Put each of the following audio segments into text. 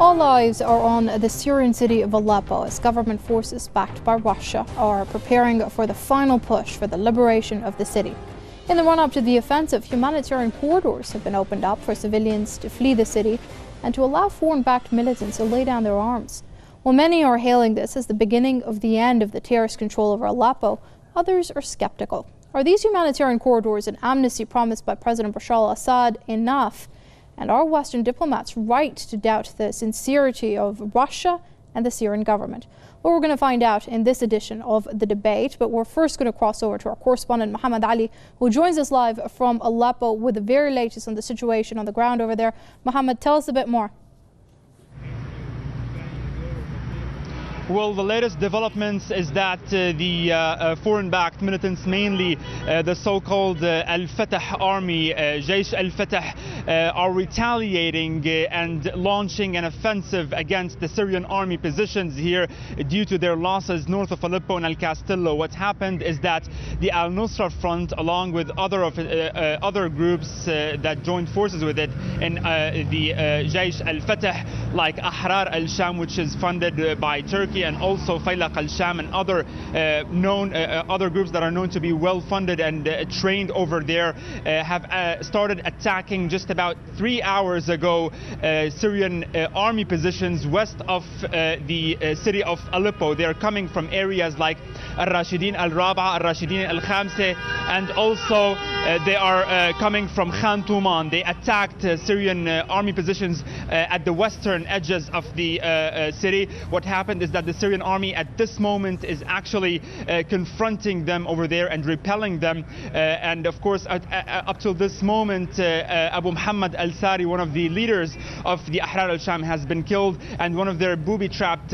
All eyes are on the Syrian city of Aleppo as government forces backed by Russia are preparing for the final push for the liberation of the city. In the run-up to the offensive, humanitarian corridors have been opened up for civilians to flee the city and to allow foreign-backed militants to lay down their arms. While many are hailing this as the beginning of the end of the terrorist control over Aleppo, others are skeptical. Are these humanitarian corridors and amnesty promised by President Bashar al-Assad enough? And are Western diplomats right to doubt the sincerity of Russia and the Syrian government? Well, we're going to find out in this edition of The Debate, but we're first going to cross over to our correspondent Muhammad Ali, who joins us live from Aleppo with the very latest on the situation on the ground over there. Muhammad, tell us a bit more. Well, the latest developments is that the foreign-backed militants, mainly the so-called Al-Fatah army, Jaish Al-Fatah, are retaliating and launching an offensive against the Syrian army positions here due to their losses north of Aleppo and Al-Castillo. What happened is that the Al-Nusra Front, along with other groups that joined forces with it, and the Jaish Al-Fatah, like Ahrar al-Sham, which is funded by Turkey, and also Faylaq al-Sham and other other groups that are known to be well funded and trained over there, have started attacking just about 3 hours ago Syrian army positions west of the city of Aleppo. They are coming from areas like Al-Rashidin al-Raba'a, Al-Rashidin al-Khamse, and also they are coming from Khan Touman. They attacked Syrian army positions at the western edges of the city. What happened is that the Syrian army at this moment is actually confronting them over there and repelling them. And of course, up till this moment, Abu Muhammad al-Sari, one of the leaders of the Ahrar al-Sham, has been killed, and one of their booby-trapped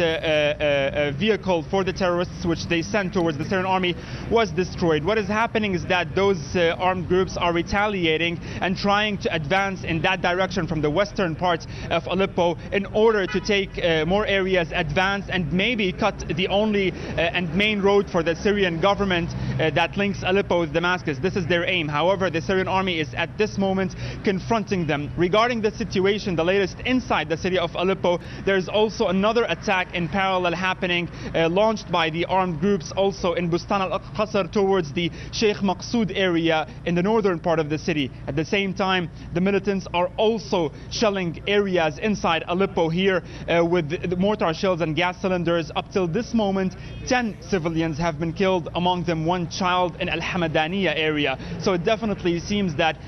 vehicle for the terrorists, which they sent towards the Syrian army, was destroyed. What is happening is that those armed groups are retaliating and trying to advance in that direction from the western part of Aleppo in order to take more areas, advance, and maybe cut the only and main road for the Syrian government that links Aleppo with Damascus. This is their aim. However, the Syrian army is at this moment confronting them. Regarding the situation, the latest inside the city of Aleppo, there's also another attack in parallel happening, launched by the armed groups also in Bustan al-Qasr towards the Sheikh Maqsood area in the northern part of the city. At the same time, the militants are also shelling areas inside Aleppo here with mortar shells and gas cylinders. Up till this moment, 10 civilians have been killed, among them 1 child in Al-Hamadaniya area. So it definitely seems that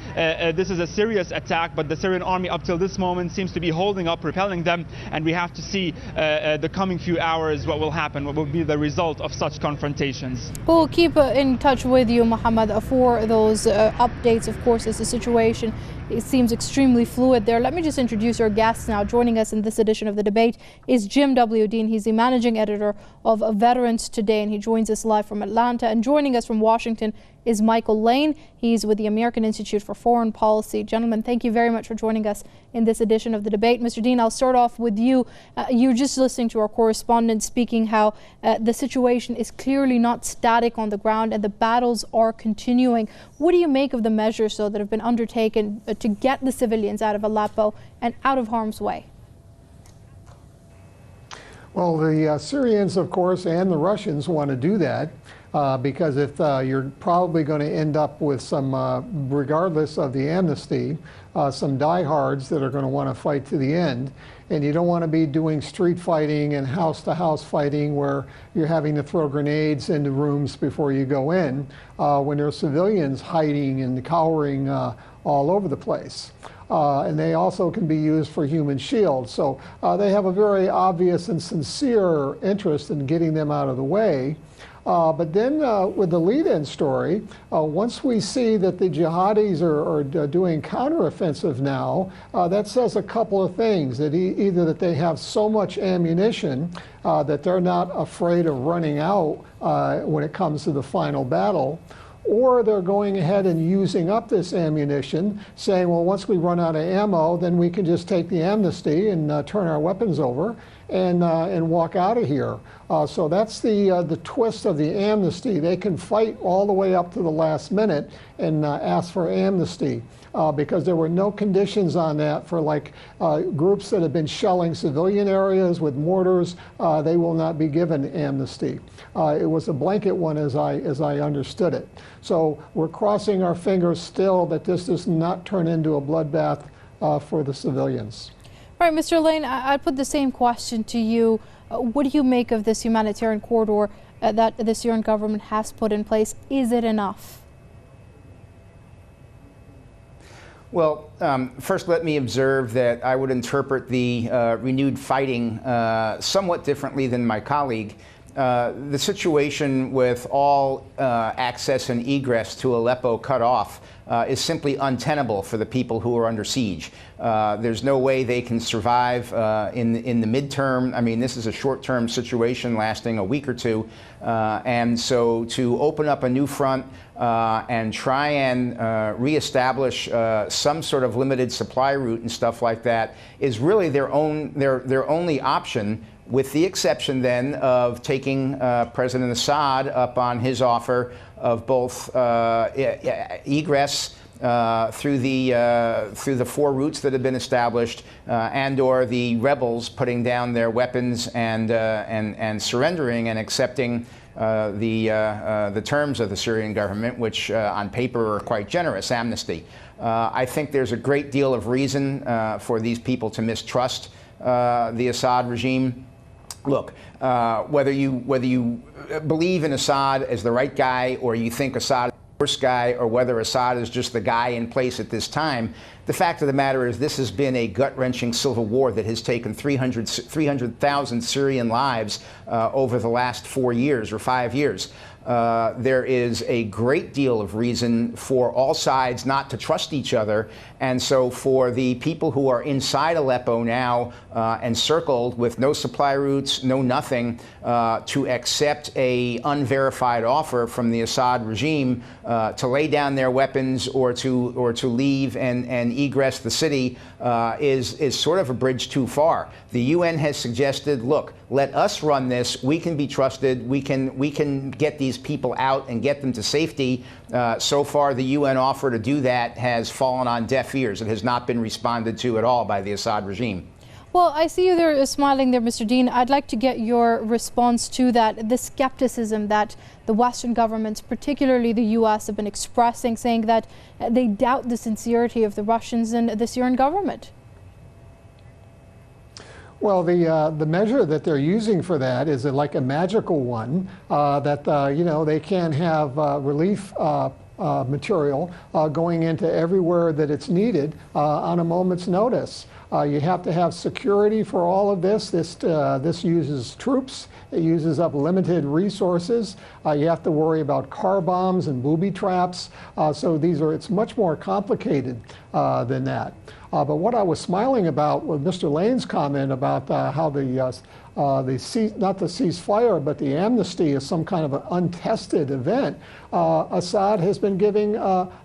this is a serious attack, but the Syrian army up till this moment seems to be holding up, repelling them, and we have to see the coming few hours what will happen, what will be the result of such confrontations. We'll keep in touch with you, Muhammad, for those updates, of course, as the situation it seems extremely fluid there. Let me just introduce our guests now. Joining us in this edition of The Debate is Jim W. Dean. He's the managing editor of Veterans Today, and he joins us live from Atlanta. And joining us from Washington is Michael Lane. He's with the American Institute for Foreign Policy. Gentlemen, thank you very much for joining us in this edition of The Debate. Mr. Dean, I'll start off with you. You're just listening to our correspondent speaking how the situation is clearly not static on the ground and the battles are continuing. What do you make of the measures, though, that have been undertaken to get the civilians out of Aleppo and out of harm's way? Well, the Syrians, of course, and the Russians want to do that because if you're probably going to end up with some, regardless of the amnesty, some diehards that are going to want to fight to the end. And you don't want to be doing street fighting and house-to-house fighting where you're having to throw grenades into rooms before you go in when there are civilians hiding and cowering all over the place. And they also can be used for human shields. So they have a very obvious and sincere interest in getting them out of the way. But then with the lead-in story, once we see that the jihadis are doing counteroffensive now, that says a couple of things. That either that they have so much ammunition that they're not afraid of running out when it comes to the final battle, or they're going ahead and using up this ammunition, saying, well, once we run out of ammo, then we can just take the amnesty and turn our weapons over and walk out of here. So that's the twist of the amnesty. They can fight all the way up to the last minute and ask for amnesty. Because there were no conditions on that for like groups that have been shelling civilian areas with mortars. They will not be given amnesty. It was a blanket one as I understood it. So we're crossing our fingers still that this does not turn into a bloodbath for the civilians. Right, Mr. Lane, I'd put the same question to you. What do you make of this humanitarian corridor that the Syrian government has put in place? Is it enough? Well, first let me observe that I would interpret the renewed fighting somewhat differently than my colleague. The situation with all access and egress to Aleppo cut off is simply untenable for the people who are under siege. There's no way they can survive in the midterm. I mean, this is a short-term situation lasting a week or two. And so to open up a new front and try and reestablish some sort of limited supply route and stuff like that is really their only option, with the exception then of taking President Assad up on his offer of both egress through the four routes that have been established, and/or the rebels putting down their weapons and surrendering and accepting the terms of the Syrian government, which on paper are quite generous, amnesty. I think there's a great deal of reason for these people to mistrust the Assad regime. Look, whether you believe in Assad as the right guy, or you think Assad is the worst guy, or whether Assad is just the guy in place at this time, the fact of the matter is this has been a gut-wrenching civil war that has taken 300,000 Syrian lives over the last 4 years or 5 years. There is a great deal of reason for all sides not to trust each other. And so for the people who are inside Aleppo now, encircled with no supply routes, no nothing, to accept a unverified offer from the Assad regime to lay down their weapons or to leave and egress the city is sort of a bridge too far. The UN has suggested, look, let us run this. We can be trusted. We can get these people out and get them to safety. So far, the UN offer to do that has fallen on deaf ears. It has not been responded to at all by the Assad regime. Well, I see you there smiling there, Mr. Dean. I'd like to get your response to that, the skepticism that the Western governments, particularly the U.S., have been expressing, saying that they doubt the sincerity of the Russians and the Syrian government. Well, the measure that they're using for that is like a magical one, that you know, they can't have relief material going into everywhere that it's needed on a moment's notice. You have to have security for all of this. This uses troops. It uses up limited resources. You have to worry about car bombs and booby traps. So it's much more complicated than that. But what I was smiling about was Mr. Lane's comment about how not the ceasefire, but the amnesty is some kind of an untested event. Assad has been giving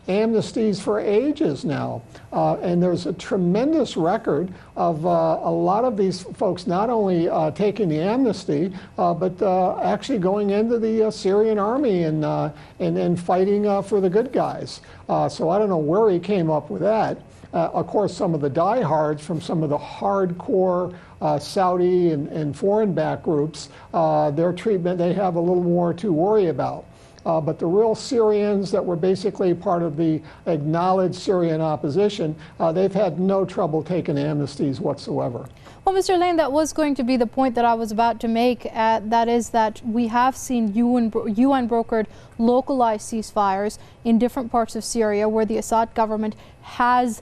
amnesties for ages now. And there's a tremendous record of a lot of these folks not only taking the amnesty, but actually going into the Syrian army and fighting for the good guys. So I don't know where he came up with that. Of course, some of the diehards from some of the hardcore Saudi and foreign-backed groups, their treatment, they have a little more to worry about. But the real Syrians that were basically part of the acknowledged Syrian opposition, they've had no trouble taking amnesties whatsoever. Well, Mr. Lane, that was going to be the point that I was about to make. That is that we have seen UN-brokered localized ceasefires in different parts of Syria where the Assad government has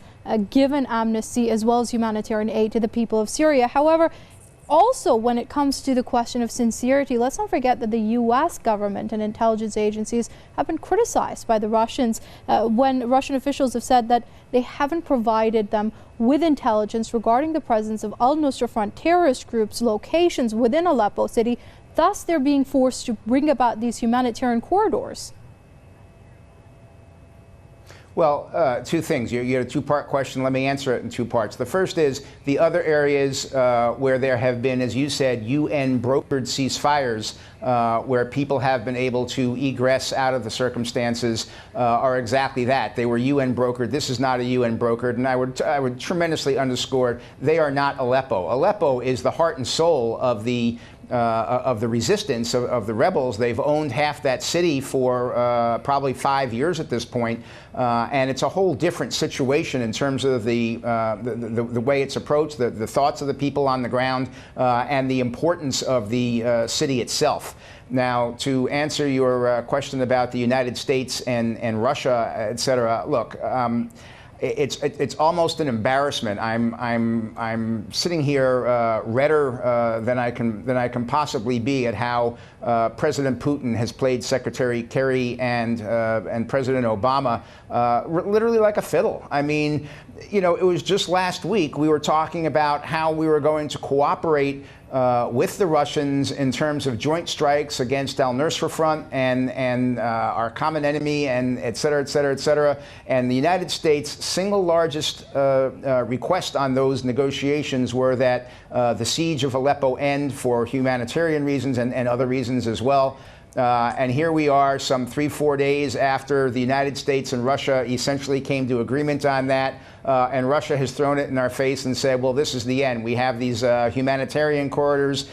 given amnesty as well as humanitarian aid to the people of Syria. However, also, when it comes to the question of sincerity, let's not forget that the U.S. government and intelligence agencies have been criticized by the Russians when Russian officials have said that they haven't provided them with intelligence regarding the presence of al-Nusra Front terrorist groups' locations within Aleppo city. Thus, they're being forced to bring about these humanitarian corridors. Well, two things. You had a two-part question. Let me answer it in two parts. The first is the other areas where there have been, as you said, UN-brokered ceasefires, where people have been able to egress out of the circumstances, are exactly that. They were UN-brokered. This is not a UN-brokered, and I would tremendously underscore they are not Aleppo. Aleppo is the heart and soul of the resistance of the rebels. They've owned half that city for probably 5 years at this point, and it's a whole different situation in terms of the way it's approached, the thoughts of the people on the ground, and the importance of the city itself. Now, to answer your question about the United States and Russia, et cetera, look. It's almost an embarrassment. I'm sitting here redder than I can possibly be at how President Putin has played Secretary Kerry and President Obama literally like a fiddle. I mean, you know, it was just last week we were talking about how we were going to cooperate with the Russians in terms of joint strikes against al-Nusra Front and our common enemy, and et cetera, et cetera, et cetera. And the United States' single largest request on those negotiations were that the siege of Aleppo end for humanitarian reasons and other reasons as well. And here we are some 3-4 days after the United States and Russia essentially came to agreement on that. And Russia has thrown it in our face and said, well, this is the end. We have these humanitarian corridors.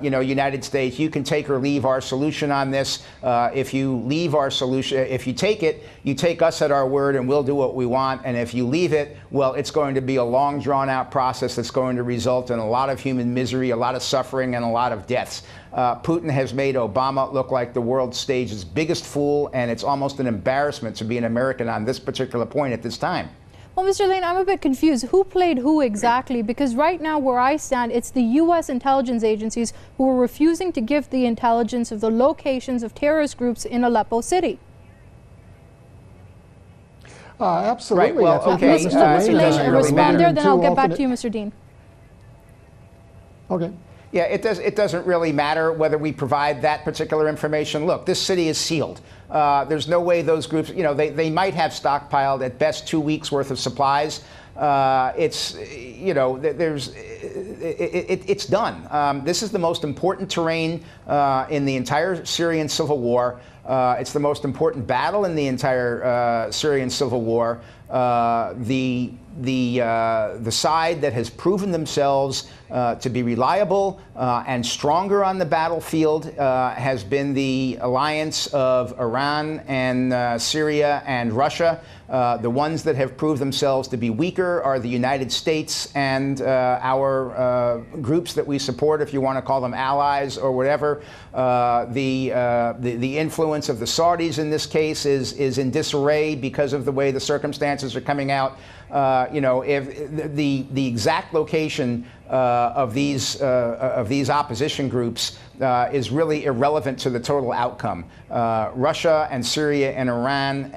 You know, United States, you can take or leave our solution on this. If you leave our solution, if you take it, you take us at our word and we'll do what we want. And if you leave it, well, it's going to be a long, drawn-out process that's going to result in a lot of human misery, a lot of suffering, and a lot of deaths. Putin has made Obama look like the world stage's biggest fool, and it's almost an embarrassment to be an American on this particular point at this time. Well, Mr. Lane, I'm a bit confused. Who played who exactly? Because right now where I stand, it's the U.S. intelligence agencies who are refusing to give the intelligence of the locations of terrorist groups in Aleppo City. Absolutely. Right, well, okay. Mr. Lane, respond there, then I'll get back to you, Mr. Dean. Okay. Yeah, it doesn't really matter whether we provide that particular information. Look, this city is sealed. There's no way those groups, you know, they might have stockpiled at best 2 weeks worth of supplies. It's, you know, it's done. This is the most important terrain in the entire Syrian civil war. It's the most important battle in the entire Syrian civil war. The side that has proven themselves to be reliable and stronger on the battlefield has been the alliance of Iran and Syria and Russia. The ones that have proved themselves to be weaker are the United States and our groups that we support, if you want to call them allies or whatever. The influence of the Saudis in this case is in disarray because of the way the circumstances are coming out. You know, if the exact location of these opposition groups is really irrelevant to the total outcome. Russia and Syria and Iran,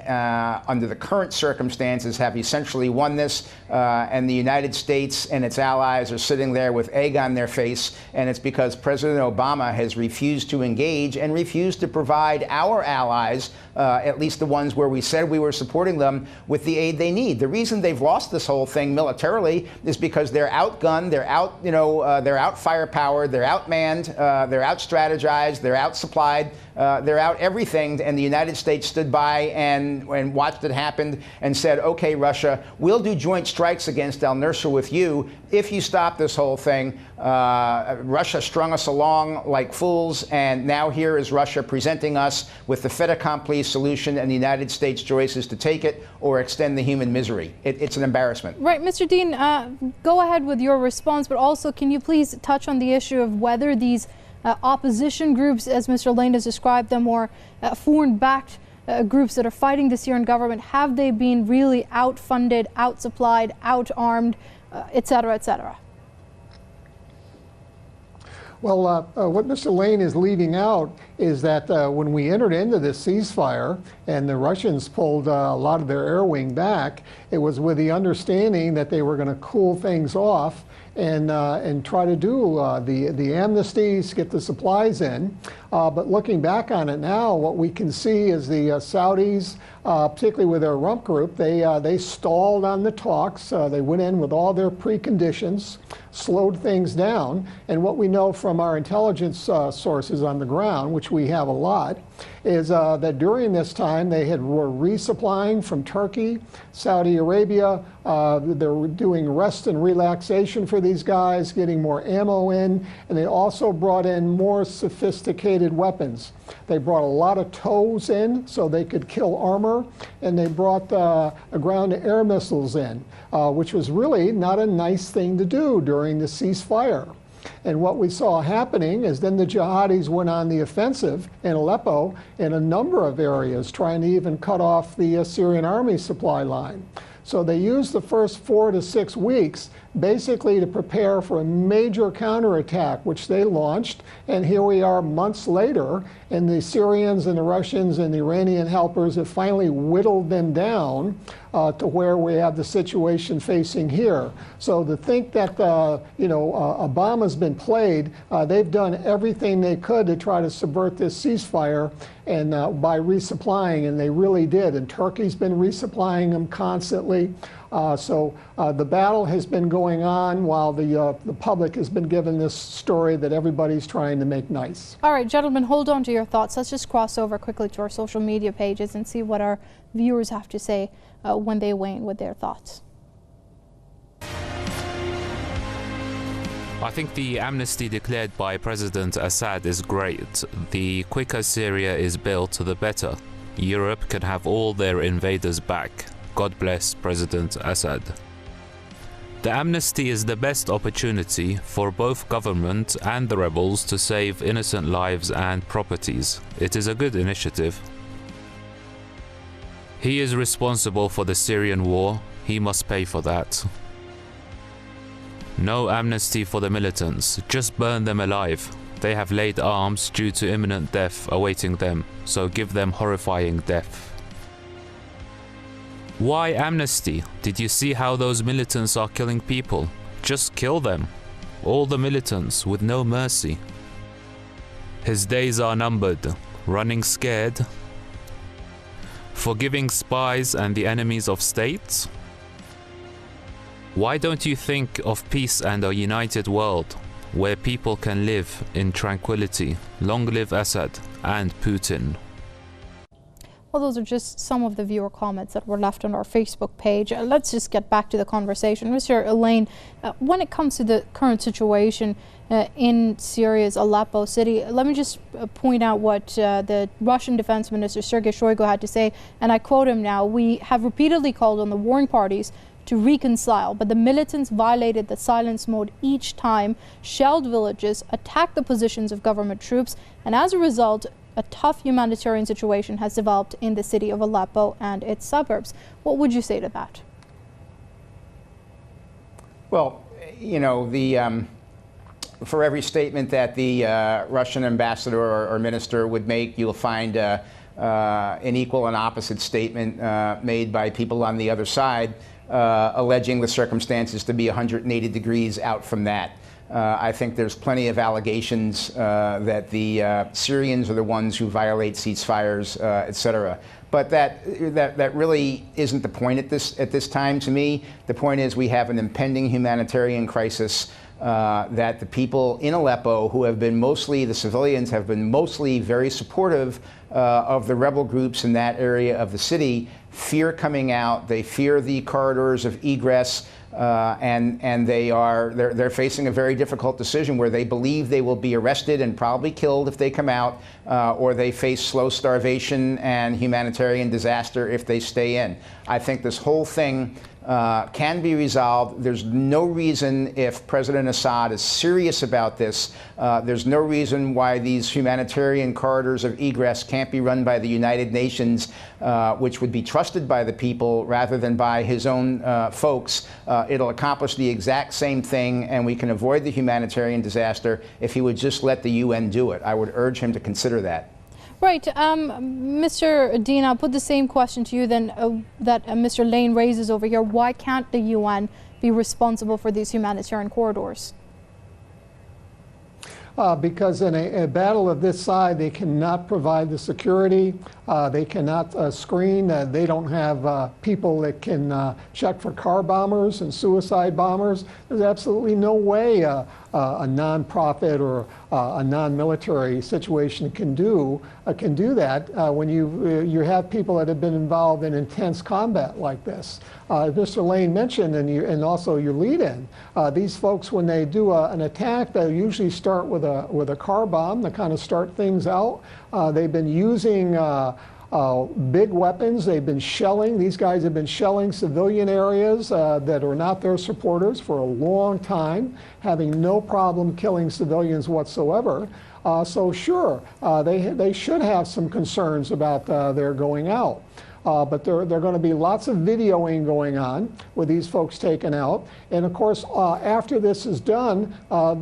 under the current circumstances, have essentially won this, and the United States and its allies are sitting there with egg on their face, and it's because President Obama has refused to engage and refused to provide our allies, at least the ones where we said we were supporting them, with the aid they need. The reason they've lost this whole thing militarily is because they're outgunned, they're out, you know, they're out firepowered, they're outmanned, they're out strategized, they're out supplied, they're out everything, and the United States stood by and watched it happen and said, okay, Russia, we'll do joint strikes against al-Nusra with you if you stop this whole thing. Russia strung us along like fools, and now here is Russia presenting us with the fait accompli solution, and the United States' choice is to take it or extend the human misery. It's an embarrassment. Right, Mr. Dean, go ahead with your response, but also can you please touch on the issue of whether these opposition groups, as Mr. Lane has described them, or foreign-backed groups that are fighting the Syrian government, have they been really outfunded, outsupplied, outarmed, et cetera, et cetera? Well, what Mr. Lane is leaving out is that when we entered into this ceasefire and the Russians pulled a lot of their air wing back, it was with the understanding that they were going to cool things off and try to do the amnesties, get the supplies in. But looking back on it now, what we can see is the Saudis, particularly with their rump group, they stalled on the talks. They went in with all their preconditions, slowed things down. And what we know from our intelligence sources on the ground, which we have a lot, is that during this time they were resupplying from Turkey, Saudi Arabia. They were doing rest and relaxation for these guys, getting more ammo in, and they also brought in more sophisticated weapons. They brought a lot of TOWs in so they could kill armor, and they brought ground-to-air missiles in, which was really not a nice thing to do during the ceasefire. And what we saw happening is then the jihadis went on the offensive in Aleppo in a number of areas, trying to even cut off the Syrian army supply line. So they used the first 4 to 6 weeks basically to prepare for a major counterattack, which they launched. And here we are months later, and the Syrians and the Russians and the Iranian helpers have finally whittled them down to where we have the situation facing here. So to think that Obama's been played, they've done everything they could to try to subvert this ceasefire, and by resupplying, and they really did. And Turkey's been resupplying them constantly. So the battle has been going on while the public has been given this story that everybody's trying to make nice. All right, gentlemen, hold on to your thoughts. Let's just cross over quickly to our social media pages and see what our viewers have to say when they weigh in with their thoughts. I think the amnesty declared by President Assad is great. The quicker Syria is built, the better. Europe can have all their invaders back. God bless President Assad. The amnesty is the best opportunity for both government and the rebels to save innocent lives and properties. It is a good initiative. He is responsible for the Syrian war. He must pay for that. No amnesty for the militants. Just burn them alive. They have laid arms due to imminent death awaiting them, so give them horrifying death. Why amnesty? Did you see how those militants are killing people? Just kill them. All the militants with no mercy. His days are numbered. Running scared. Forgiving spies and the enemies of states? Why don't you think of peace and a united world where people can live in tranquility? Long live Assad and Putin. Well, those are just some of the viewer comments that were left on our Facebook page. Let's just get back to the conversation. Mr. Elaine, when it comes to the current situation in Syria's Aleppo city, let me just point out what the Russian Defense Minister Sergei Shoigu had to say, and I quote him now: "We have repeatedly called on the warring parties to reconcile, but the militants violated the silence mode each time, shelled villages, attacked the positions of government troops, and as a result, a tough humanitarian situation has developed in the city of Aleppo and its suburbs." What would you say to that? Well, you know, for every statement that the Russian ambassador or minister would make, you'll find an equal and opposite statement made by people on the other side, alleging the circumstances to be 180 degrees out from that. I think there's plenty of allegations that the Syrians are the ones who violate ceasefires, et cetera. But that really isn't the point at this time to me. The point is we have an impending humanitarian crisis that the people in Aleppo, who have been mostly, the civilians have been mostly very supportive of the rebel groups in that area of the city, fear coming out. They fear the corridors of egress. And they're facing a very difficult decision where they believe they will be arrested and probably killed if they come out, or they face slow starvation and humanitarian disaster if they stay in. I think this whole thing can be resolved. There's no reason, if President Assad is serious about this, there's no reason why these humanitarian corridors of egress can't be run by the United Nations, which would be trusted by the people rather than by his own folks. It'll accomplish the exact same thing, and we can avoid the humanitarian disaster if he would just let the UN do it. I would urge him to consider that. Right. Mr. Dean, I'll put the same question to you then that Mr. Lane raises over here. Why can't the UN be responsible for these humanitarian corridors? Because in a battle of this side, they cannot provide the security, they cannot screen, they don't have people that can check for car bombers and suicide bombers. There's absolutely no way a non-profit or a non-military situation can do that when you have people that have been involved in intense combat like this. As Mr. Lane mentioned, and also your lead-in, these folks, when they do an attack, they usually start with a car bomb to kind of start things out. They've been using big weapons. They've been shelling. These guys have been shelling civilian areas that are not their supporters for a long time, having no problem killing civilians whatsoever. So sure, they should have some concerns about their going out. But there are going to be lots of videoing going on with these folks taken out. And of course, after this is done,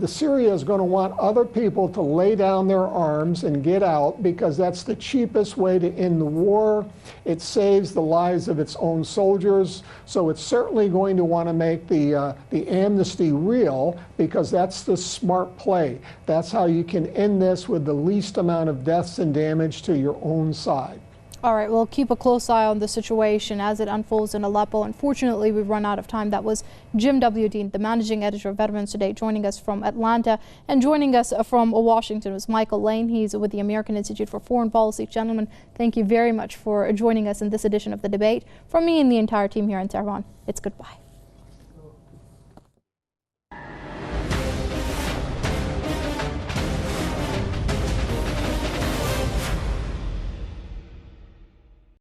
Syria is going to want other people to lay down their arms and get out, because that's the cheapest way to end the war. It saves the lives of its own soldiers. So it's certainly going to want to make the amnesty real, because that's the smart play. That's how you can end this with the least amount of deaths and damage to your own side. All right, we'll keep a close eye on the situation as it unfolds in Aleppo. Unfortunately, we've run out of time. That was Jim W. Dean, the managing editor of Veterans Today, joining us from Atlanta. And joining us from Washington was Michael Lane. He's with the American Institute for Foreign Policy. Gentlemen, thank you very much for joining us in this edition of The Debate. From me and the entire team here in Tehran, it's goodbye.